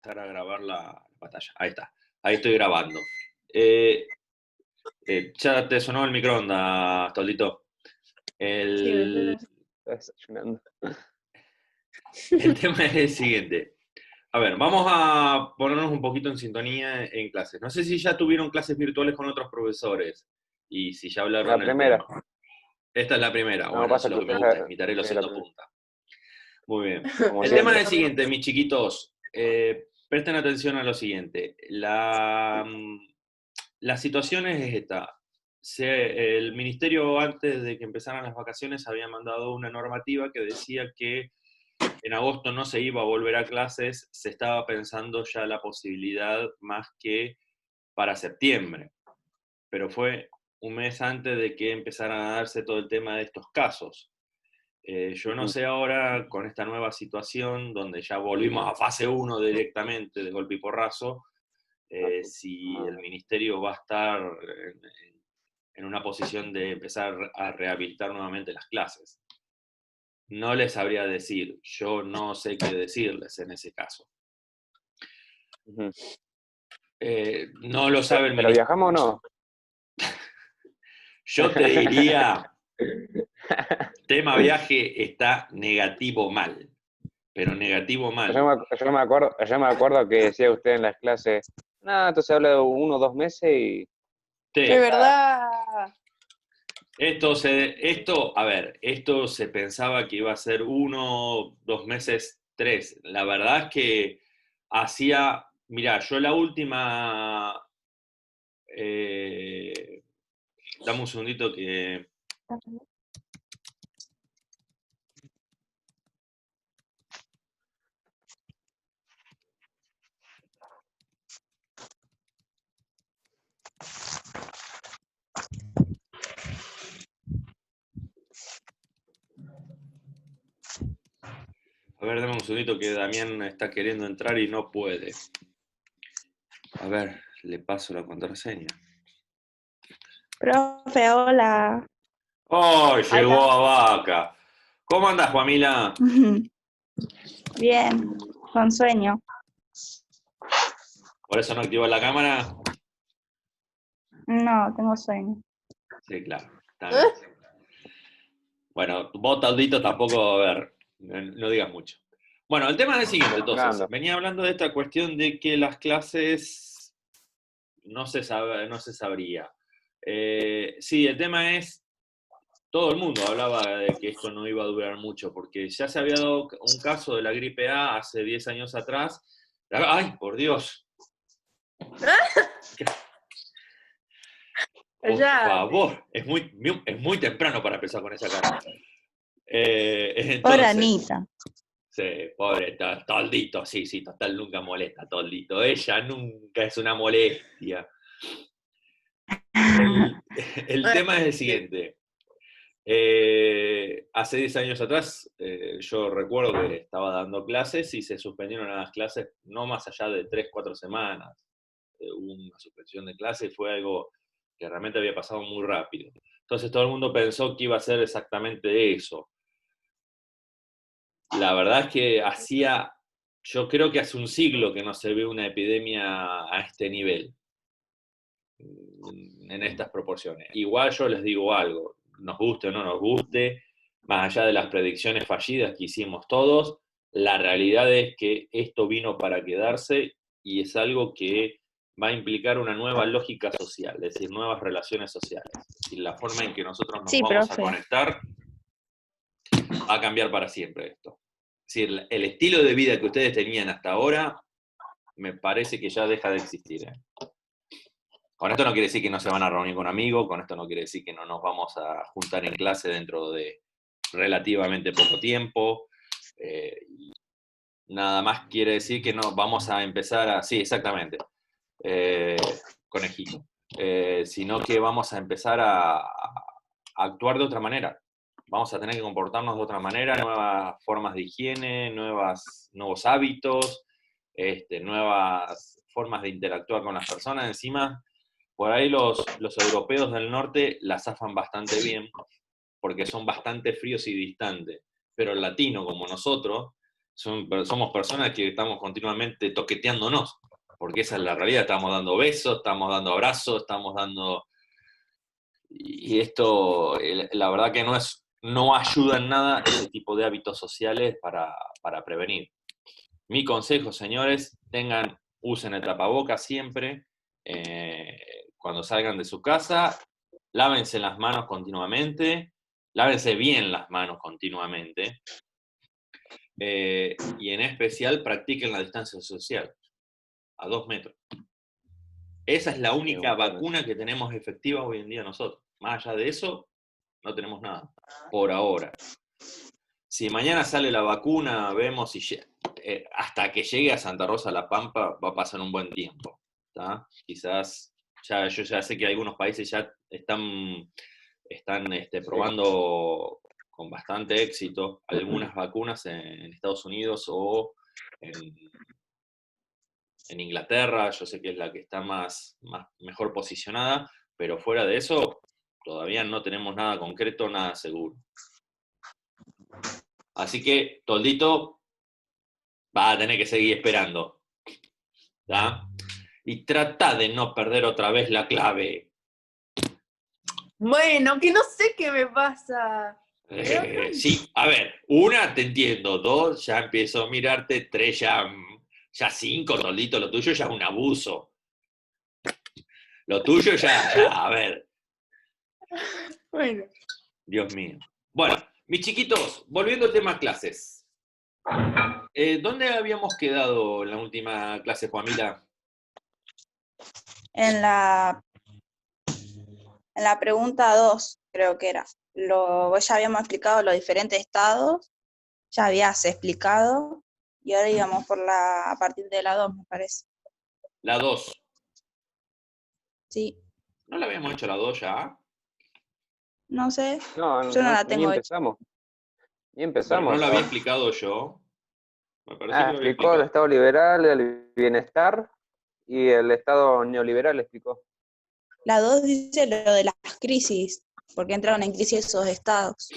empezar a grabar la pantalla. Ahí está. Ahí estoy grabando. Eh, ya te sonó el microondas, Toldito. Sí, me El, estoy desayunando. el tema es el siguiente. A ver, vamos a ponernos un poquito en sintonía en clases. No sé si ya tuvieron clases virtuales con otros profesores y si ya hablaron La el primera. tema. Esta es la primera. No, Bueno, eso pasa es que lo que me gusta, imitaré los sí, la siendo primera. punta. Muy bien. Como El tema siempre. es el siguiente, mis chiquitos. Presten atención a lo siguiente. La situación es esta. El ministerio, antes de que empezaran las vacaciones, había mandado una normativa que decía que en agosto no se iba a volver a clases, se estaba pensando ya la posibilidad más que para septiembre, pero fue un mes antes de que empezaran a darse todo el tema de estos casos. Yo no sé ahora, con esta nueva situación, donde ya volvimos a fase 1 directamente, de golpe y porrazo, si el ministerio va a estar en una posición de empezar a rehabilitar nuevamente las clases. No les sabría decir, yo no sé qué decirles en ese caso. Ujú. No lo sabe el ¿Pero ministerio. viajamos o no? Yo te diría, tema viaje está negativo mal, pero negativo mal. Yo me acuerdo que decía usted en las clases, no, entonces habla de 1 o 2 meses y Sí, ya Es está. verdad. Esto se pensaba que iba a ser 1, 2 meses, 3. La verdad es que mirá, yo la última, dame un segundito que, a ver, dame un segundito que Damián está queriendo entrar y no puede. A ver, le paso la contraseña. Profe, hola. ¡Oh, Ahí llegó está. a Vaca! ¿Cómo andas, Juamila? Bien, con sueño. ¿Por eso no activó la cámara? No, tengo sueño. Sí, claro. Está bien. Bueno, vos, Taldito, tampoco, a ver, no digas mucho. Bueno, el tema es el siguiente, entonces. Venía hablando de esta cuestión de que las clases no se sabría. Sí, el tema es, todo el mundo hablaba de que esto no iba a durar mucho, porque ya se había dado un caso de la gripe A hace 10 años atrás. ¡Ay, por Dios! Por favor, es muy temprano para empezar con esa cara. Por Entonces, Anita. sí, pobre Toldito, sí, total, nunca molesta Toldito. Ella nunca es una molestia. El tema es el siguiente. Hace 10 años atrás, yo recuerdo que estaba dando clases y se suspendieron las clases no más allá de 3, 4 semanas. Hubo una suspensión de clases y fue algo que realmente había pasado muy rápido. Entonces todo el mundo pensó que iba a ser exactamente eso. La verdad es que yo creo que hace un siglo que no se ve una epidemia a este nivel, en estas proporciones. Igual yo les digo algo, nos guste o no nos guste, más allá de las predicciones fallidas que hicimos todos, la realidad es que esto vino para quedarse y es algo que va a implicar una nueva lógica social, es decir, nuevas relaciones sociales. Y la forma en que nosotros nos Sí, vamos a profe. conectar va a cambiar para siempre esto. Es decir, el estilo de vida que ustedes tenían hasta ahora me parece que ya deja de existir. Con esto no quiere decir que no se van a reunir con amigos, con esto no quiere decir que no nos vamos a juntar en clase dentro de relativamente poco tiempo. Nada más quiere decir que no vamos a empezar a... Sí, exactamente. Conejito. Sino que vamos a empezar a actuar de otra manera. Vamos a tener que comportarnos de otra manera, nuevas formas de higiene, nuevos hábitos, nuevas formas de interactuar con las personas. Encima, por ahí los europeos del norte la zafan bastante bien, porque son bastante fríos y distantes. Pero el latino, como nosotros, somos personas que estamos continuamente toqueteándonos, porque esa es la realidad, estamos dando besos, estamos dando abrazos, estamos dando... Y esto, la verdad que no ayuda en nada ese tipo de hábitos sociales para prevenir. Mi consejo, señores, usen el tapabocas siempre, cuando salgan de su casa, lávense las manos continuamente, lávense bien las manos continuamente, y en especial practiquen la distancia social, a 2 metros. Esa es la única vacuna que tenemos efectiva hoy en día nosotros. Más allá de eso, no tenemos nada, por ahora. Si mañana sale la vacuna, vemos si hasta que llegue a Santa Rosa La Pampa va a pasar un buen tiempo, ¿tá? Quizás, yo ya sé que algunos países ya están probando con bastante éxito algunas vacunas en Estados Unidos o en Inglaterra, yo sé que es la que está mejor posicionada, pero fuera de eso, todavía no tenemos nada concreto, nada seguro. Así que, Toldito, va a tener que seguir esperando, ¿tá? Y trata de no perder otra vez la clave. Bueno, que no sé qué me pasa. Sí, a ver, 1, te entiendo, 2, ya empiezo a mirarte, 3, ya 5, Toldito, lo tuyo ya es un abuso. Lo tuyo ya, a ver. Bueno. Dios mío. Bueno, mis chiquitos, volviendo al tema clases. ¿Dónde habíamos quedado en la última clase, Juanmila? En la pregunta 2, creo que era. Ya habíamos explicado los diferentes estados, ya habías explicado, y ahora íbamos a partir de la 2, me parece. La 2. Sí. ¿No la habíamos hecho la 2 ya? No sé, No, yo no la tengo ni hecha. empezamos. Ni Pero empezamos. no la había explicado yo. Me parece que lo había Explicó el explicado. Estado liberal, el bienestar y el Estado neoliberal explicó. La 2 dice lo de las crisis, porque entraron en crisis esos estados.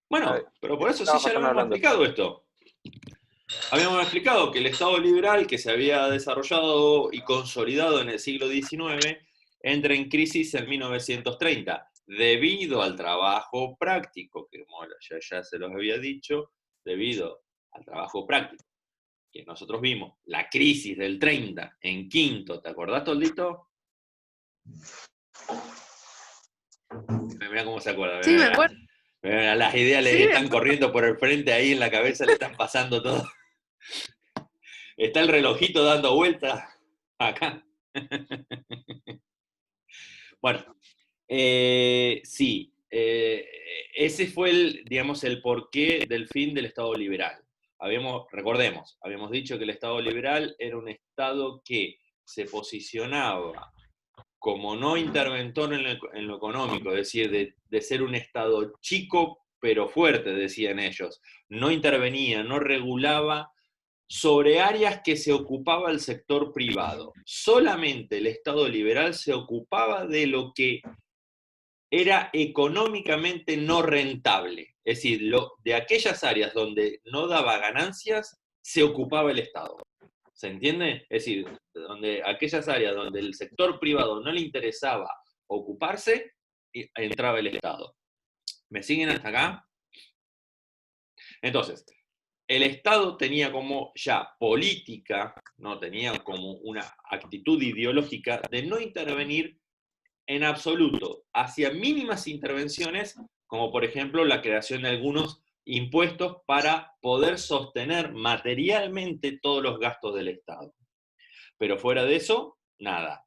Bueno, pero por eso sí ya lo Estamos habíamos hablando. explicado esto. Habíamos explicado que el Estado liberal que se había desarrollado y consolidado en el siglo XIX entra en crisis en 1930, debido al trabajo práctico, que como ya se los había dicho, debido al trabajo práctico, que nosotros vimos, la crisis del 30 en quinto, ¿te acordás, Toldito? Mirá cómo se acuerda. Sí, me acuerdo. Las ideas le están corriendo por el frente ahí en la cabeza, le están pasando todo. Está el relojito dando vueltas acá. Bueno, sí, ese fue el porqué del fin del Estado liberal. Recordemos, habíamos dicho que el Estado liberal era un Estado que se posicionaba como no interventor en lo económico, es decir, de ser un Estado chico pero fuerte, decían ellos. No intervenía, no regulaba sobre áreas que se ocupaba el sector privado. Solamente el Estado liberal se ocupaba de lo que era económicamente no rentable. Es decir, de aquellas áreas donde no daba ganancias, se ocupaba el Estado. ¿Se entiende? Es decir, aquellas áreas donde el sector privado no le interesaba ocuparse, entraba el Estado. ¿Me siguen hasta acá? Entonces, el Estado tenía como ya política, ¿no? Tenía como una actitud ideológica de no intervenir en absoluto, hacia mínimas intervenciones, como por ejemplo la creación de algunos impuestos para poder sostener materialmente todos los gastos del Estado. Pero fuera de eso, nada.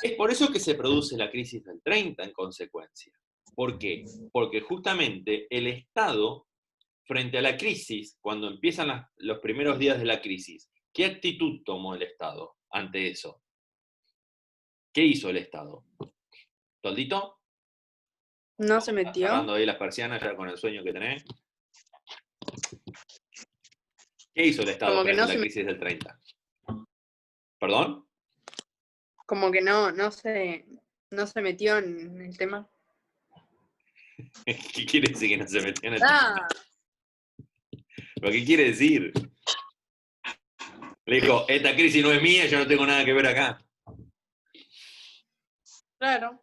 Es por eso que se produce la crisis del 30 en consecuencia. ¿Por qué? Porque justamente el Estado, frente a la crisis, cuando empiezan los primeros días de la crisis, ¿qué actitud tomó el Estado ante eso? ¿Qué hizo el Estado? ¿Toldito? No se metió. Cerrando ahí las persianas ya con el sueño que tenés. ¿Qué hizo el Estado frente a la crisis del 30? ¿Perdón? Como que no se metió en el tema. ¿Qué quiere decir que no se metió en el tema? ¿Pero qué quiere decir? Le dijo, esta crisis no es mía, yo no tengo nada que ver acá. Claro.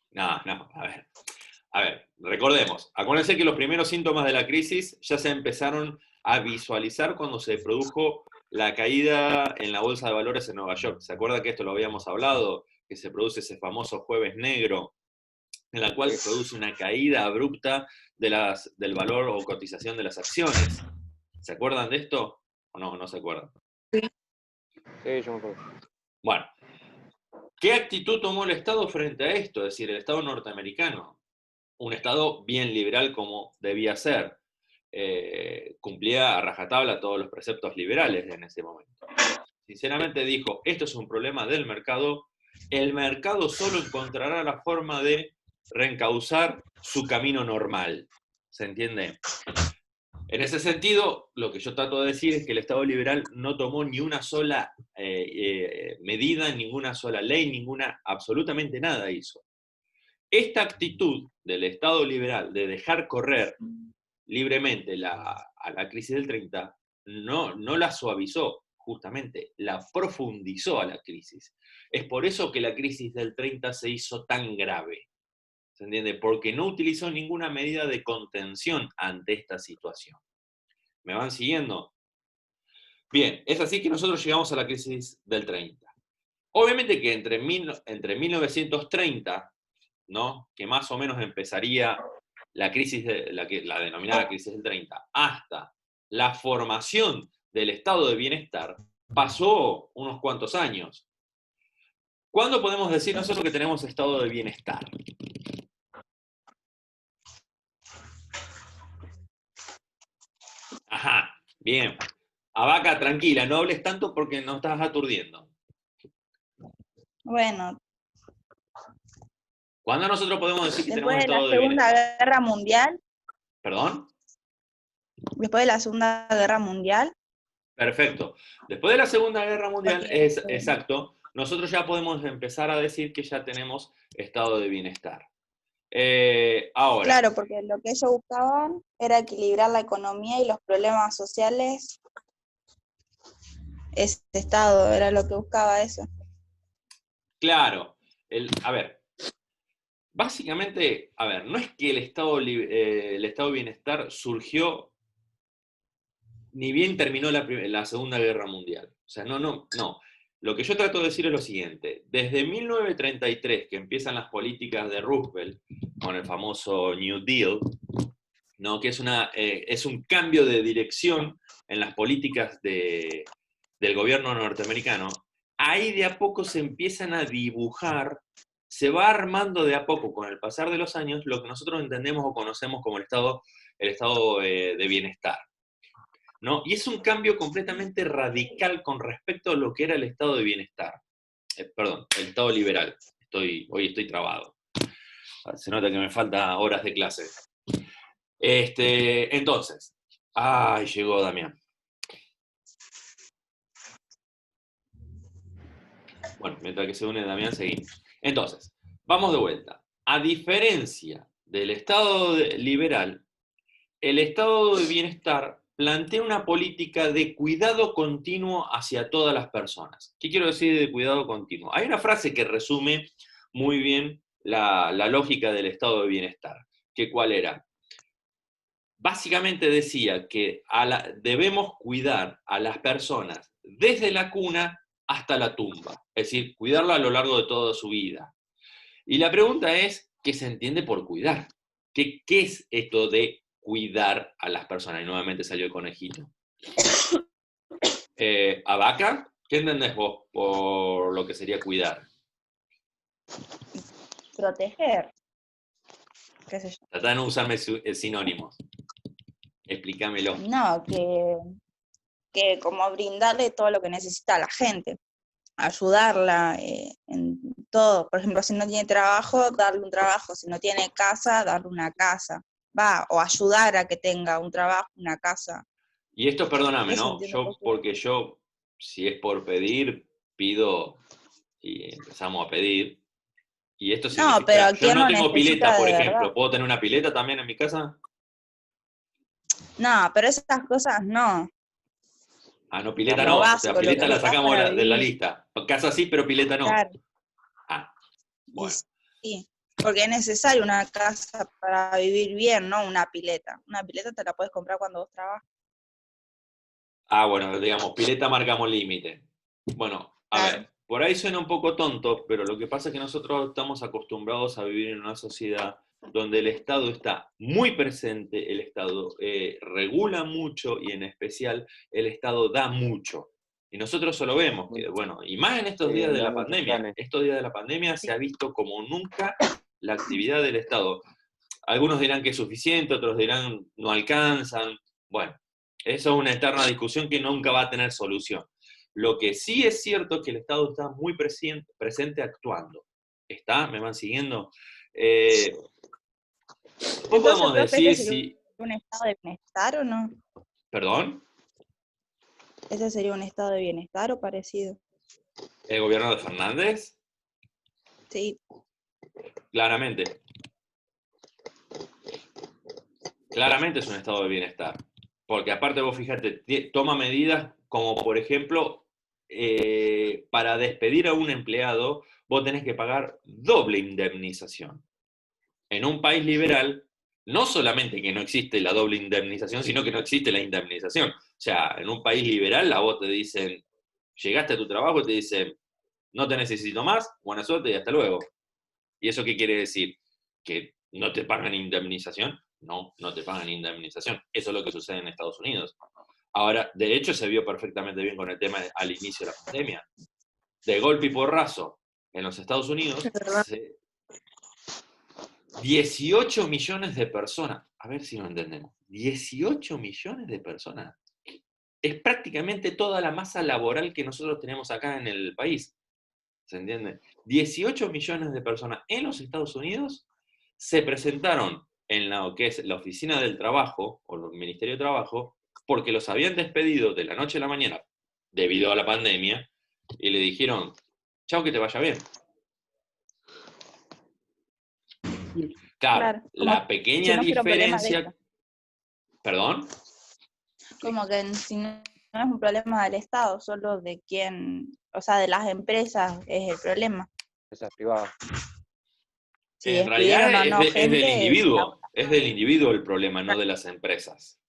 No, a ver, recordemos, acuérdense que los primeros síntomas de la crisis ya se empezaron a visualizar cuando se produjo la caída en la bolsa de valores en Nueva York. ¿Se acuerda que esto lo habíamos hablado? Que se produce ese famoso jueves negro, en la cual se produce una caída abrupta del valor o cotización de las acciones. ¿Se acuerdan de esto? ¿O no se acuerdan? Sí, yo me acuerdo. Bueno, ¿qué actitud tomó el Estado frente a esto? Es decir, el Estado norteamericano, un Estado bien liberal como debía ser, cumplía a rajatabla todos los preceptos liberales en ese momento. Sinceramente dijo, esto es un problema del mercado, el mercado solo encontrará la forma de reencauzar su camino normal. ¿Se entiende? En ese sentido, lo que yo trato de decir es que el Estado liberal no tomó ni una sola medida, ninguna sola ley, absolutamente nada hizo. Esta actitud del Estado liberal de dejar correr libremente a la crisis del 30 no la suavizó, justamente, la profundizó a la crisis. Es por eso que la crisis del 30 se hizo tan grave. ¿Se entiende? Porque no utilizó ninguna medida de contención ante esta situación. ¿Me van siguiendo? Bien, es así que nosotros llegamos a la crisis del 30. Obviamente que entre 1930, ¿no?, que más o menos empezaría la crisis, la denominada crisis del 30, hasta la formación del estado de bienestar, pasó unos cuantos años. ¿Cuándo podemos decir nosotros que tenemos estado de bienestar? Ajá, bien. Abaca, tranquila, no hables tanto porque nos estás aturdiendo. Bueno, ¿Cuándo nosotros podemos decir que tenemos después de la estado de Segunda bienestar? Guerra Mundial, ¿Perdón? después de la Segunda Guerra Mundial, Perfecto. Después de la Segunda Guerra Mundial, porque, es exacto, nosotros ya podemos empezar a decir que ya tenemos estado de bienestar. Ahora, claro, porque lo que ellos buscaban era equilibrar la economía y los problemas sociales. Ese estado era lo que buscaba eso. claro, a ver, básicamente, no es que el estado de bienestar surgió ni bien terminó la Segunda Guerra Mundial. O sea, no. Lo que yo trato de decir es lo siguiente. Desde 1933, que empiezan las políticas de Roosevelt, con el famoso New Deal, ¿no?, que es un cambio de dirección en las políticas del gobierno norteamericano, ahí de a poco se empiezan a dibujar, se va armando de a poco, con el pasar de los años, lo que nosotros entendemos o conocemos como el estado de bienestar, ¿no? Y es un cambio completamente radical con respecto a lo que era el estado de bienestar. Perdón, el estado liberal. Hoy estoy trabado. Se nota que me faltan horas de clase. Entonces, llegó Damián. Bueno, mientras que se une Damián, seguimos. Entonces, vamos de vuelta. A diferencia del estado liberal, el estado de bienestar plantea una política de cuidado continuo hacia todas las personas. ¿Qué quiero decir de cuidado continuo? Hay una frase que resume muy bien la lógica del estado de bienestar. ¿Cuál era? Básicamente decía que debemos cuidar a las personas desde la cuna hasta la tumba. Es decir, cuidarla a lo largo de toda su vida. Y la pregunta es, ¿qué se entiende por cuidar? ¿Qué es esto de cuidar a las personas? Y nuevamente salió el conejito. Abaca, ¿qué entendés vos por lo que sería cuidar? Proteger. ¿Qué sé yo? Tratá de no usarme sinónimos. Explícamelo. No, que como brindarle todo lo que necesita a la gente, ayudarla en todo. Por ejemplo, si no tiene trabajo, darle un trabajo. Si no tiene casa, darle una casa. O ayudar a que tenga un trabajo, una casa. Y esto, perdóname, Eso ¿no? entiendo Porque yo, si es por pedir, pido y empezamos a pedir. Y esto No, pero significa, yo ¿quién no lo tengo pileta, necesita por de ejemplo. verdad? ¿Puedo tener una pileta también en mi casa? No, pero esas cosas no. Ah, no, pileta Lo no. O sea, básico, lo que pileta la necesitas sacamos para de la vivir. lista. Casa sí, pero pileta no. Claro. Ah, Y bueno. sí, porque es necesario una casa para vivir bien, no una pileta. Una pileta te la puedes comprar cuando vos trabajas. Ah, bueno, digamos, pileta marcamos límite. Bueno, a Claro. ver, por ahí suena un poco tonto, pero lo que pasa es que nosotros estamos acostumbrados a vivir en una sociedad donde el Estado está muy presente, el Estado regula mucho y en especial el Estado da mucho. Y nosotros solo vemos que, bueno, y más en estos días de Da la muchos pandemia, planes. estos días de la pandemia se ha visto como nunca la actividad del Estado. Algunos dirán que es suficiente, otros dirán no alcanzan. Bueno, eso es una eterna discusión que nunca va a tener solución. Lo que sí es cierto es que el Estado está muy presente actuando. ¿Está? ¿Me van siguiendo? ¿Qué Entonces, podemos profe, decir ¿este sería si... un estado de bienestar o no? ¿Perdón? ¿Ese sería un estado de bienestar o parecido? ¿El gobierno de Fernández? Sí, Claramente. Claramente es un estado de bienestar. Porque aparte vos fíjate, toma medidas como por ejemplo, para despedir a un empleado, vos tenés que pagar doble indemnización. En un país liberal, no solamente que no existe la doble indemnización, sino que no existe la indemnización. O sea, en un país liberal a vos te dicen, llegaste a tu trabajo y te dicen, no te necesito más, buena suerte y hasta luego. ¿Y eso qué quiere decir? ¿Que no te pagan indemnización? No, no te pagan indemnización. Eso es lo que sucede en Estados Unidos. Ahora, de hecho, se vio perfectamente bien con el tema al inicio de la pandemia. De golpe y porrazo, en los Estados Unidos, Es verdad. 18 millones de personas, a ver si lo entendemos, 18 millones de personas. Es prácticamente toda la masa laboral que nosotros tenemos acá en el país. ¿Se entiende? 18 millones de personas en los Estados Unidos se presentaron en lo que es la Oficina del Trabajo, o el Ministerio de Trabajo, porque los habían despedido de la noche a la mañana debido a la pandemia, y le dijeron, chao, que te vaya bien. Claro, claro. Como la si pequeña no fuera un problema de diferencia... ellos. ¿Perdón? Como que si no es un problema del Estado, solo de quien, o sea, de las empresas es el problema. Esas privadas. Si En despidieron realidad o no es del gente, individuo, es del individuo el problema, no de las empresas.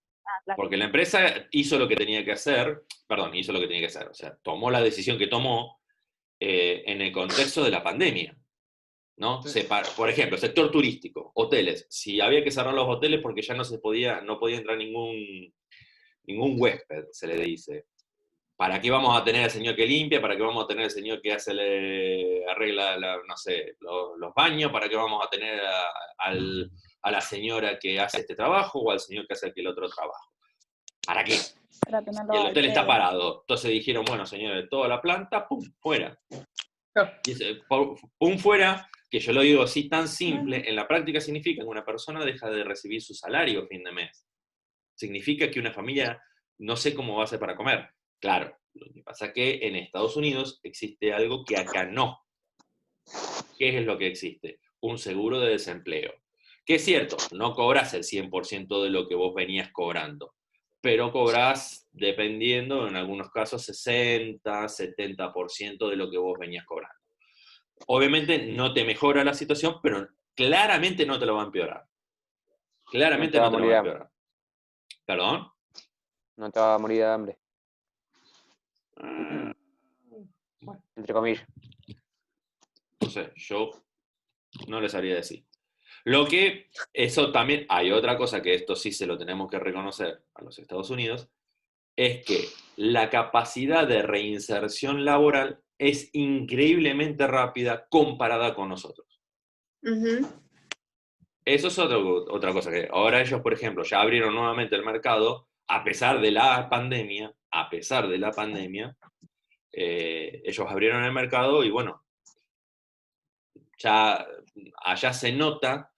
claro. Porque la empresa hizo lo que tenía que hacer, perdón, hizo lo que tenía que hacer, o sea, tomó la decisión que tomó en el contexto de la pandemia, ¿no? Por ejemplo, sector turístico, hoteles. Si había que cerrar los hoteles porque ya no podía entrar ningún huésped, se le dice. ¿Para qué vamos a tener al señor que limpia? ¿Para qué vamos a tener al señor que arregla, no sé, los baños? ¿Para qué vamos a tener a la señora que hace este trabajo o al señor que hace aquel otro trabajo? ¿Para qué? Para Y tenerlo el al hotel está pedo. parado. Entonces dijeron, bueno, señores, toda la planta, pum, fuera. Claro. Y ese pum, fuera, que yo lo digo así tan simple, en la práctica significa que una persona deja de recibir su salario a fin de mes. Significa que una familia no sé cómo va a hacer para comer. Claro, lo que pasa es que en Estados Unidos existe algo que acá no. ¿Qué es lo que existe? Un seguro de desempleo. Que es cierto, no cobras el 100% de lo que vos venías cobrando, pero cobras, dependiendo, en algunos casos, 60, 70% de lo que vos venías cobrando. Obviamente no te mejora la situación, pero claramente no te lo va a empeorar. No Claramente te va a no te lo va morir a de hambre. empeorar. ¿Perdón? No te va a morir de hambre, Bueno, entre comillas. no sé, yo no les sabría decir. Lo que, eso también, hay otra cosa que esto sí se lo tenemos que reconocer a los Estados Unidos, es que la capacidad de reinserción laboral es increíblemente rápida comparada con nosotros. Ujú. Eso es otra cosa que ahora ellos, por ejemplo, ya abrieron nuevamente el mercado, a pesar de la pandemia, ellos abrieron el mercado y bueno, ya allá se nota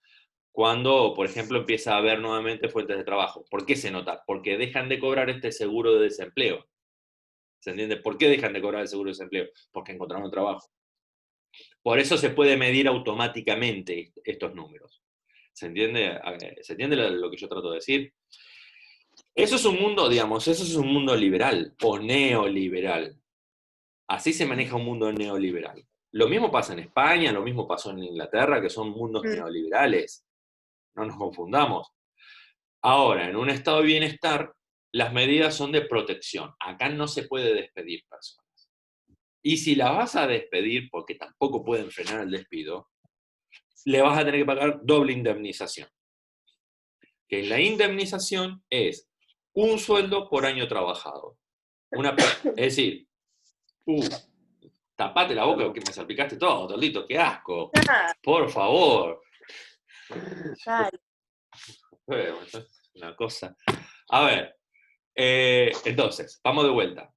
cuando, por ejemplo, empieza a haber nuevamente fuentes de trabajo. ¿Por qué se nota? Porque dejan de cobrar este seguro de desempleo. ¿Se entiende? ¿Por qué dejan de cobrar el seguro de desempleo? Porque encontraron trabajo. Por eso se puede medir automáticamente estos números. ¿Se entiende? ¿Se entiende lo que yo trato de decir? Eso es un mundo, digamos, eso es un mundo liberal o neoliberal. Así se maneja un mundo neoliberal. Lo mismo pasa en España, lo mismo pasó en Inglaterra, que son mundos neoliberales. No nos confundamos. Ahora, en un estado de bienestar, las medidas son de protección. Acá no se puede despedir personas. Y si la vas a despedir, porque tampoco pueden frenar el despido, le vas a tener que pagar doble indemnización. Que la indemnización es un sueldo por año trabajado. Es decir, tapate la boca que me salpicaste todo, Tordito, qué asco. Por favor. Dale. Bueno, es una cosa. A ver, entonces, vamos de vuelta.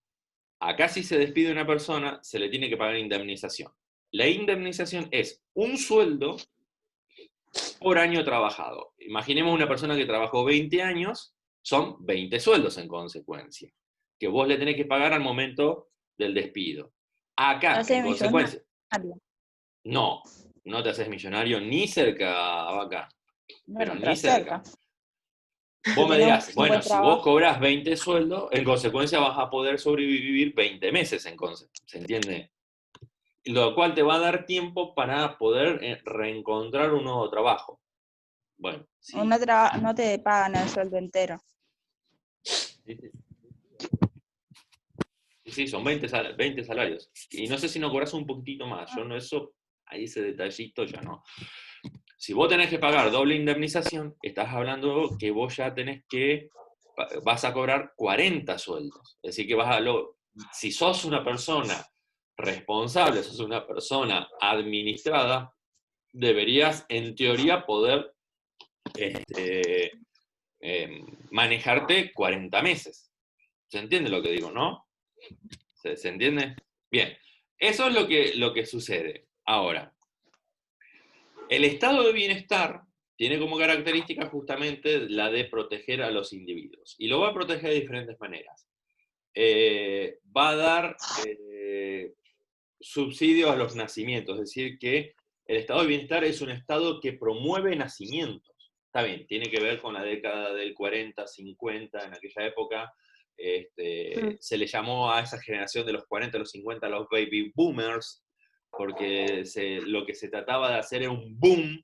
Acá si se despide una persona, se le tiene que pagar indemnización. La indemnización es un sueldo por año trabajado. Imaginemos una persona que trabajó 20 años, son 20 sueldos en consecuencia, que vos le tenés que pagar al momento del despido. Acá, en consecuencia, no te haces millonario ni cerca, Vaca, pero ni cerca. Vos me dirás, bueno, si vos cobrás 20 sueldos, en consecuencia vas a poder sobrevivir 20 meses, ¿se entiende? Lo cual te va a dar tiempo para poder reencontrar un nuevo trabajo. Bueno, sí. No te pagan el sueldo entero. Sí, son 20 salarios. Y no sé si no cobras un poquitito más. Yo no, eso, ahí ese detallito ya no. Si vos tenés que pagar doble indemnización, estás hablando que vos ya vas a cobrar 40 sueldos. Es decir, que si sos una persona responsable, sos una persona administrada, deberías, en teoría, poder manejarte 40 meses. ¿Se entiende lo que digo, no? ¿Se entiende? Bien. Eso es lo que sucede. Ahora, el estado de bienestar tiene como característica justamente la de proteger a los individuos. Y lo va a proteger de diferentes maneras. Va a dar subsidios a los nacimientos, es decir, que el estado de bienestar es un estado que promueve nacimientos. Está bien, tiene que ver con la década del 40, 50, en aquella época. Se le llamó a esa generación de los 40, los 50, los baby boomers, porque lo que se trataba de hacer era un boom,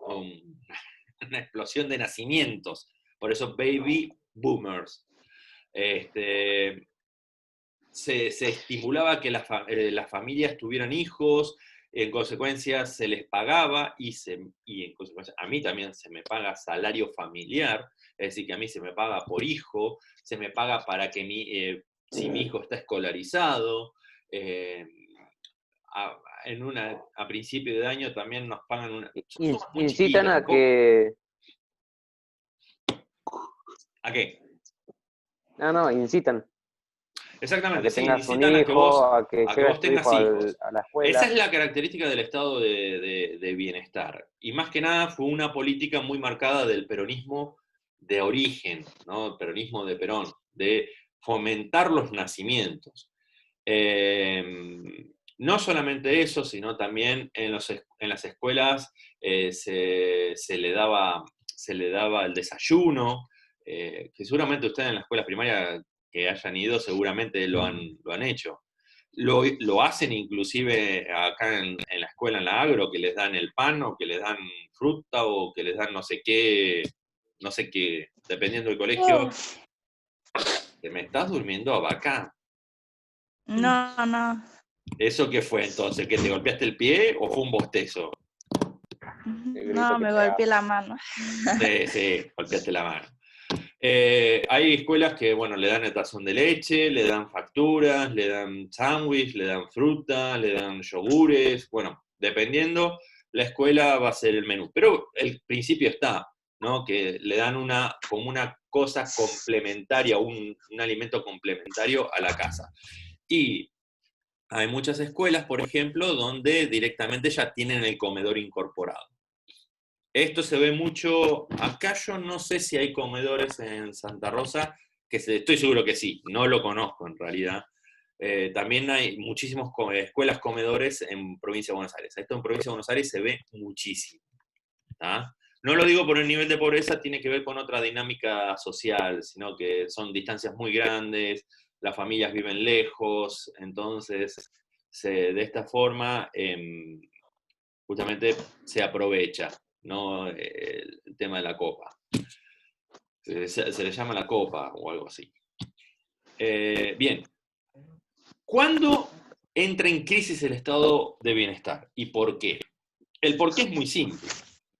una explosión de nacimientos. Por eso baby boomers. Se estimulaba que las familias tuvieran hijos, en consecuencia se les pagaba y en consecuencia a mí también se me paga salario familiar, es decir, que a mí se me paga por hijo, se me paga para que si mi hijo está escolarizado, a principio de año también nos pagan incitan a que... ¿A qué? No, incitan. Exactamente, sí, incitan a que vos tengas hijos. A la escuela. Esa es la característica del estado de bienestar. Y más que nada fue una política muy marcada del peronismo de origen, ¿no? El peronismo de Perón, de fomentar los nacimientos. No solamente eso, sino también en las escuelas se le daba el desayuno, que seguramente ustedes en la escuela primaria que hayan ido seguramente lo han hecho. Lo hacen inclusive acá en la escuela, en la agro, que les dan el pan o que les dan fruta o que les dan no sé qué, dependiendo del colegio. ¿Te me estás durmiendo, Vaca? No. ¿Eso qué fue entonces? ¿Que te golpeaste el pie o fue un bostezo? No, me golpeé la mano. Sí, golpeaste la mano. Hay escuelas que, bueno, le dan el tazón de leche, le dan facturas, le dan sándwich, le dan fruta, le dan yogures, bueno, dependiendo, la escuela va a ser el menú. Pero el principio está, ¿no? Que le dan como una cosa complementaria, un alimento complementario a la casa. Y hay muchas escuelas, por ejemplo, donde directamente ya tienen el comedor incorporado. Esto se ve mucho, acá yo no sé si hay comedores en Santa Rosa, estoy seguro que sí, no lo conozco en realidad. También hay muchísimas escuelas comedores en Provincia de Buenos Aires. Esto en Provincia de Buenos Aires se ve muchísimo. No lo digo por el nivel de pobreza, tiene que ver con otra dinámica social, sino que son distancias muy grandes, las familias viven lejos, entonces de esta forma justamente se aprovecha, ¿no? El tema de la copa. Se le llama la copa o algo así. Bien. ¿Cuándo entra en crisis el estado de bienestar? ¿Y por qué? El por qué es muy simple.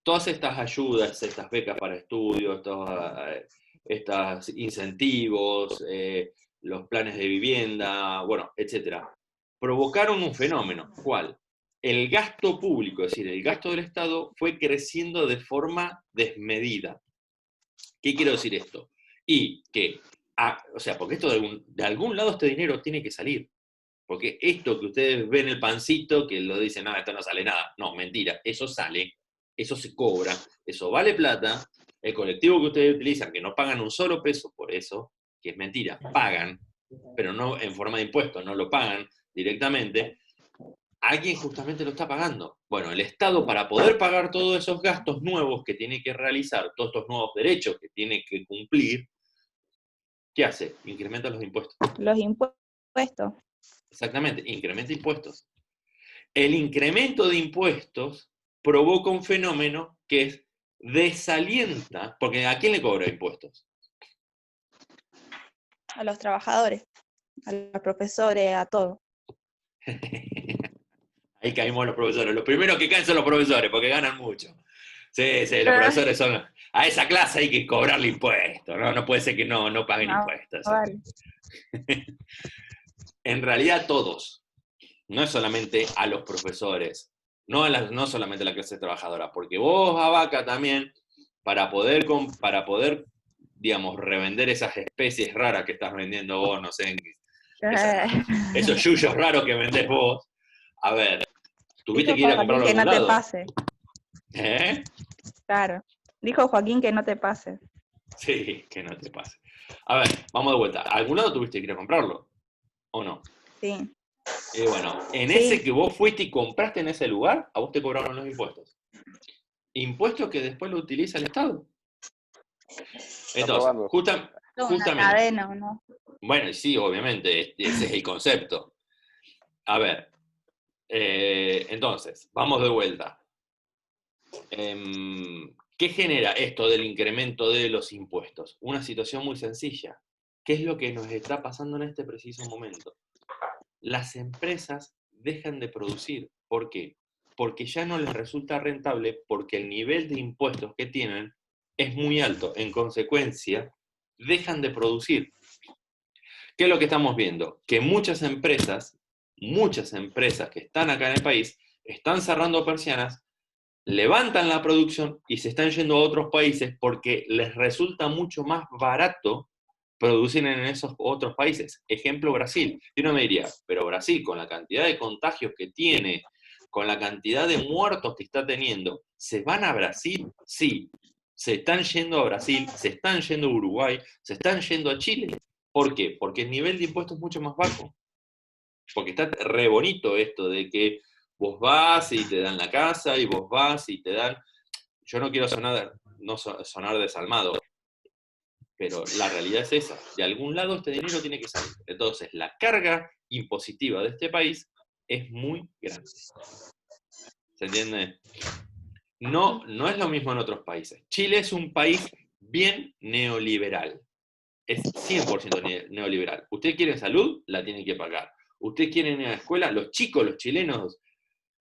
Todas estas ayudas, estas becas para estudios, estos incentivos, los planes de vivienda, bueno, etcétera, provocaron un fenómeno. ¿Cuál? El gasto público, es decir, el gasto del Estado, fue creciendo de forma desmedida. ¿Qué quiero decir esto? Y que, o sea, porque esto de algún lado este dinero tiene que salir. Porque esto que ustedes ven el pancito, que lo dicen, no, esto no sale nada. No, mentira, eso sale, eso se cobra, eso vale plata. El colectivo que ustedes utilizan, que no pagan un solo peso por eso, que es mentira, pagan, pero no en forma de impuestos, no lo pagan directamente, alguien justamente lo está pagando. Bueno, el Estado, para poder pagar todos esos gastos nuevos que tiene que realizar, todos estos nuevos derechos que tiene que cumplir, ¿qué hace? Incrementa los impuestos. Los impuestos. Exactamente, incrementa impuestos. El incremento de impuestos provoca un fenómeno que es desalienta, porque ¿a quién le cobra impuestos? A los trabajadores, a los profesores, a todo. Ahí caímos los profesores. Los primeros que caen son los profesores, porque ganan mucho. Sí, los profesores son... A esa clase hay que cobrarle impuestos, ¿no? No puede ser que no paguen impuestos. Vale. En realidad todos. No es solamente a los profesores, no solamente a la clase trabajadora, porque vos, Abaca, también, para poder, digamos, revender esas especies raras que estás vendiendo vos, no sé, esos yuyos raros que vendés vos, a ver, tuviste que ir a comprarlo a algún lado. Que no te pase. ¿Eh? Claro. Dijo Joaquín que no te pase. Sí, que no te pase. A ver, vamos de vuelta. ¿A algún lado tuviste que ir a comprarlo? ¿O no? Sí. Bueno, en Sí. ese que vos fuiste y compraste en ese lugar, a vos te cobraron los impuestos. Impuestos que después lo utiliza el Estado. Entonces, justamente. Una cadena, ¿no? Bueno, sí, obviamente, ese es el concepto. A ver, entonces, vamos de vuelta. ¿Qué genera esto del incremento de los impuestos? Una situación muy sencilla. ¿Qué es lo que nos está pasando en este preciso momento? Las empresas dejan de producir. ¿Por qué? Porque ya no les resulta rentable, porque el nivel de impuestos que tienen es muy alto. En consecuencia, dejan de producir. ¿Qué es lo que estamos viendo? Que muchas empresas que están acá en el país, están cerrando persianas, levantan la producción y se están yendo a otros países porque les resulta mucho más barato producir en esos otros países. Ejemplo, Brasil. Y uno me diría, pero Brasil, con la cantidad de contagios que tiene, con la cantidad de muertos que está teniendo, ¿se van a Brasil? Sí. Se están yendo a Brasil, se están yendo a Uruguay, se están yendo a Chile. ¿Por qué? Porque el nivel de impuestos es mucho más bajo. Porque está re bonito esto de que vos vas y te dan la casa, y vos vas y te dan... Yo no quiero sonar desalmado, pero la realidad es esa. De algún lado este dinero tiene que salir. Entonces, la carga impositiva de este país es muy grande. ¿Se entiende? No es lo mismo en otros países. Chile es un país bien neoliberal. Es 100% neoliberal. Usted quiere salud, la tiene que pagar. Usted quiere ir a la escuela, los chicos, los chilenos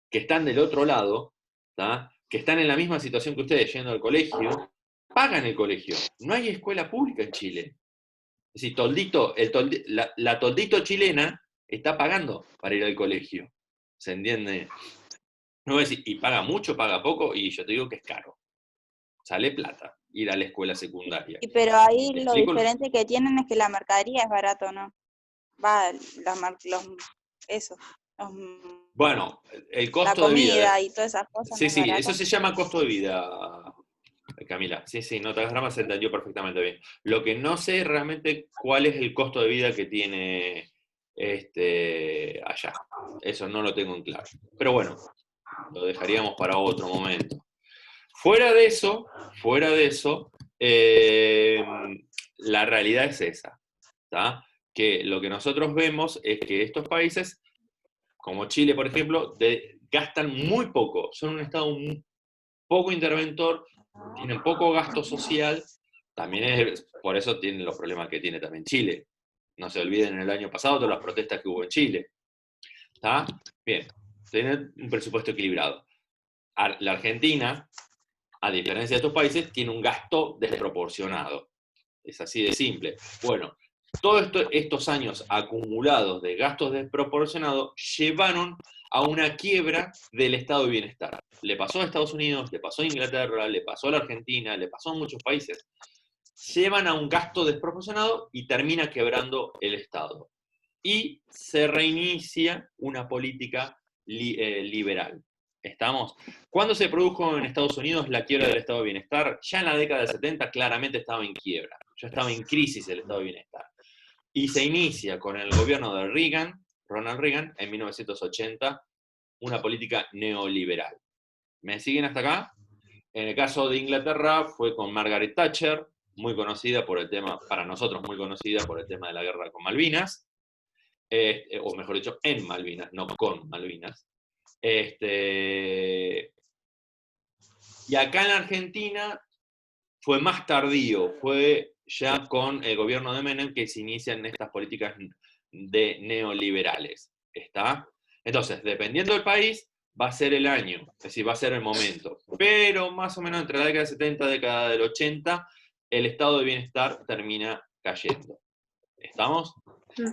que están del otro lado, ¿tá? Que están en la misma situación que ustedes yendo al colegio, pagan el colegio. No hay escuela pública en Chile. Es decir, la toldito chilena está pagando para ir al colegio. ¿Se entiende? No voy a decir, y paga mucho, paga poco, y yo te digo que es caro. Sale plata ir a la escuela secundaria. Pero ahí lo diferente que tienen es que la mercadería es barato, ¿no? Bueno, el costo la comida de vida. y todas esas cosas. Sí, no es sí, barato. eso se llama costo de vida, Camila. Sí, no te drama, se entendió perfectamente bien. Lo que no sé realmente cuál es el costo de vida que tiene allá. Eso no lo tengo en claro. Pero bueno, lo dejaríamos para otro momento. Fuera de eso, la realidad es esa, ¿tá? Que lo que nosotros vemos es que estos países, como Chile, por ejemplo, gastan muy poco, son un Estado poco interventor, tienen poco gasto social, también por eso tienen los problemas que tiene también Chile. No se olviden el año pasado todas las protestas que hubo en Chile. ¿Está? Bien, tienen un presupuesto equilibrado. La Argentina, a diferencia de estos países, tiene un gasto desproporcionado. Es así de simple. Bueno, todos estos años acumulados de gastos desproporcionados llevaron a una quiebra del estado de bienestar. Le pasó a Estados Unidos, le pasó a Inglaterra, le pasó a la Argentina, le pasó a muchos países. Llevan a un gasto desproporcionado y termina quebrando el Estado. Y se reinicia una política liberal. ¿Estamos? ¿Cuándo se produjo en Estados Unidos la quiebra del estado de bienestar? Ya en la década del 70 claramente estaba en quiebra, ya estaba en crisis el estado de bienestar. Y se inicia con el gobierno de Ronald Reagan, en 1980, una política neoliberal. ¿Me siguen hasta acá? En el caso de Inglaterra fue con Margaret Thatcher, muy conocida por el tema, para nosotros muy conocida por el tema de la guerra con Malvinas, o mejor dicho, en Malvinas, no con Malvinas. Y acá en Argentina fue más tardío, fue ya con el gobierno de Menem que se inician estas políticas de neoliberales. ¿Está? Entonces, dependiendo del país, va a ser el año, es decir, va a ser el momento. Pero más o menos entre la década del 70 y la década del 80, el estado de bienestar termina cayendo. ¿Estamos?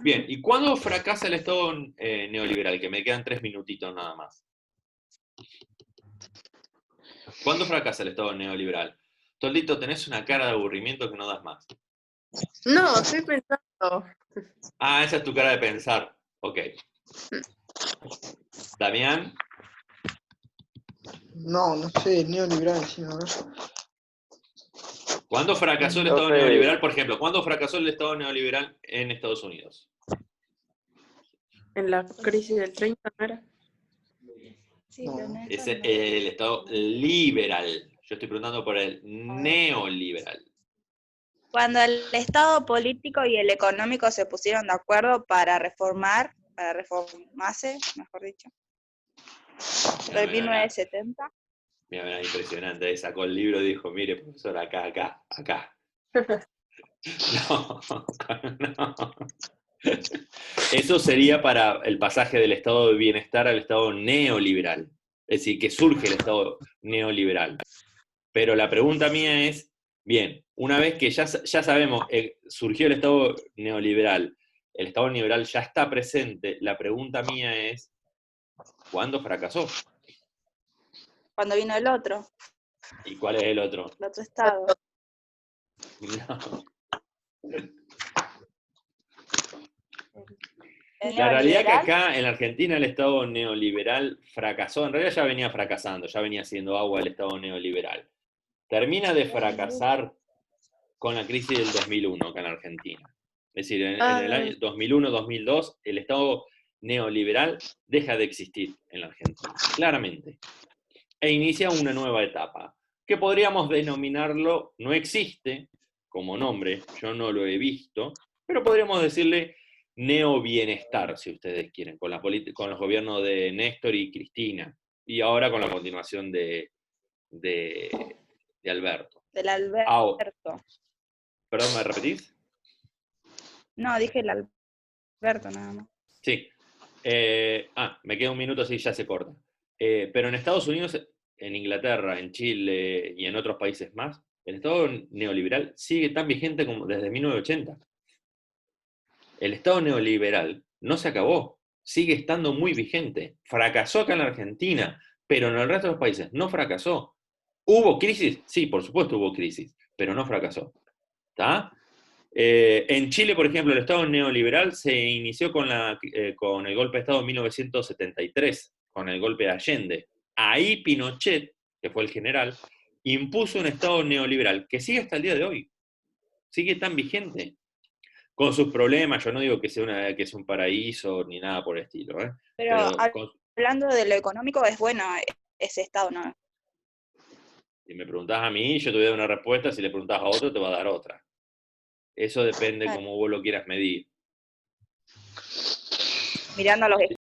Bien, ¿y cuándo fracasa el estado neoliberal? Que me quedan 3 minutitos nada más. ¿Cuándo fracasa el estado neoliberal? Toldito, tenés una cara de aburrimiento que no das más. No, estoy pensando. Ah, esa es tu cara de pensar. Ok. Damián, No, no sé, neoliberal, sí, a ver. ¿cuándo fracasó el estado Entonces, neoliberal? Por ejemplo, ¿cuándo fracasó el estado neoliberal en Estados Unidos? En la crisis del 30, ¿no era? Sí, No. pero no Es tanto. el estado liberal. Yo estoy preguntando por el neoliberal. Cuando el Estado político y el económico se pusieron de acuerdo para reformarse, mejor dicho, Mirá, en 1970. Mirá, impresionante. Sacó el libro y dijo, mire, profesor, acá. No, no. Eso sería para el pasaje del estado de bienestar al estado neoliberal. Es decir, que surge el estado neoliberal. Pero la pregunta mía es, bien, una vez que ya sabemos, surgió el estado neoliberal ya está presente, la pregunta mía es, ¿cuándo fracasó? Cuando vino el otro ¿Y cuál es el otro? Estado. No. El La realidad es que neoliberal, acá en la Argentina el Estado neoliberal fracasó, en realidad ya venía fracasando, ya venía haciendo agua el Estado neoliberal. Termina de fracasar con la crisis del 2001 acá en Argentina. Es decir, en el año 2001-2002 el Estado neoliberal deja de existir en la Argentina, claramente. E inicia una nueva etapa, que podríamos denominarlo, no existe como nombre, yo no lo he visto, pero podríamos decirle neobienestar, si ustedes quieren, con los gobiernos de Néstor y Cristina, y ahora con la continuación de Alberto. del Alberto. ¿Perdón, me repetís? No, dije el Alberto nada más. Sí. Me queda un minuto, así ya se corta. Pero en Estados Unidos, en Inglaterra, en Chile y en otros países más, el Estado neoliberal sigue tan vigente como desde 1980. El Estado neoliberal no se acabó, sigue estando muy vigente. Fracasó acá en la Argentina, pero en el resto de los países no fracasó. ¿Hubo crisis? Sí, por supuesto hubo crisis, pero no fracasó. ¿Está? En Chile, por ejemplo, el Estado neoliberal se inició con el golpe de Estado en 1973, con el golpe de Allende. Ahí Pinochet, que fue el general, impuso un Estado neoliberal que sigue hasta el día de hoy. Sigue tan vigente. Con sus problemas, yo no digo que sea un paraíso ni nada por el estilo. Pero con- hablando de lo económico, es bueno ese Estado, ¿no? Si me preguntás a mí, yo te voy a dar una respuesta, si le preguntás a otro, te va a dar otra. Eso depende Claro. cómo vos lo quieras medir. Mirando a los